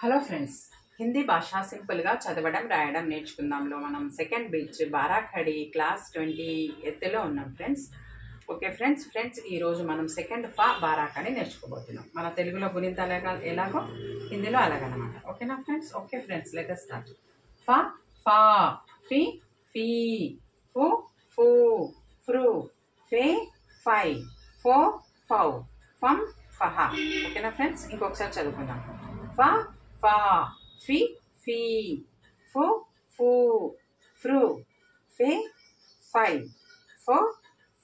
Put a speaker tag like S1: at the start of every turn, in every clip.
S1: Hello friends, Hindi భాష సింపుల్గా చదవడం రాయడం నేర్చుకుందాంలో మనం సెకండ్ బీచ్ బారాఖడి క్లాస్ 20 ఎత్తులో ఉన్నాం ఫ్రెండ్స్. ఓకే ఫ్రెండ్స్ ఈరోజు మనం సెకండ్ ఫా బారాఖడి నేర్చుకోబోతున్నాం. మన తెలుగులో గుణింతాలు ఎలాగో హిందీలో అలాగనమాట. ఓకేనా friends? Okay friends, let us start. ఫా ఫా, ఫీ ఫీ, ఫు ఫూ, ఫ్రూ, ఫే ఫై, ఫో ఫౌ, ఫమ్ ఫహ. ఓకేనా ఫ్రెండ్స్? ఇంకొకసారి చదువుకుందాం. ఫా ఫా, ఫీ ఫీ, ఫు ఫూ, ఫ్రూ, ఫే ఫై, ఫో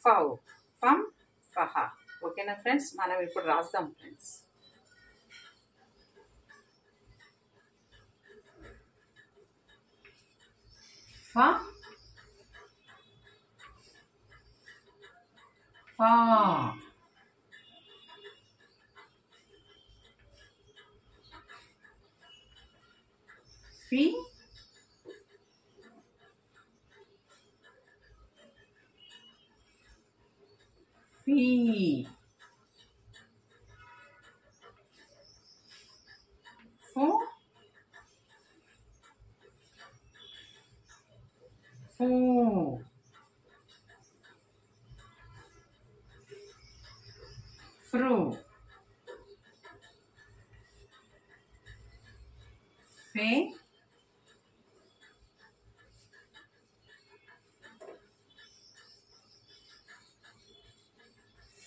S1: ఫౌ, ఫమ్ ఫహ. ఓకేనా ఫ్రెండ్స్? మనం ఇప్పుడు రాద్దాం ఫ్రెండ్స్. ఫా ఫా, ఫీ ఫీ, ఫో ఫూ, ఫ్రూ, ఫే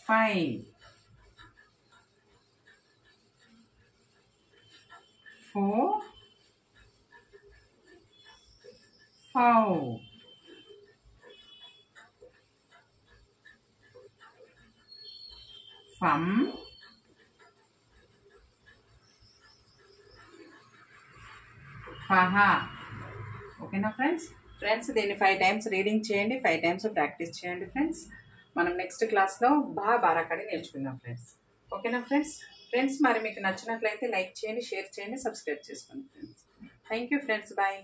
S1: ఫై, ఫో ఫౌ, ఫమ్ ఫహ. ఓకేనా ఫ్రెండ్స్ దీన్ని 5 టైమ్స్ రీడింగ్ చేయండి, 5 టైమ్స్ ప్రాక్టీస్ చేయండి ఫ్రెండ్స్. మనం నెక్స్ట్ క్లాస్లో బారాఖడి నేర్చుకుందాం ఫ్రెండ్స్. ఓకేనా ఫ్రెండ్స్ మరి మీకు నచ్చినట్లయితే లైక్ చేయండి, షేర్ చేయండి, సబ్స్క్రైబ్ చేసుకోండి friends. Thank you friends, bye.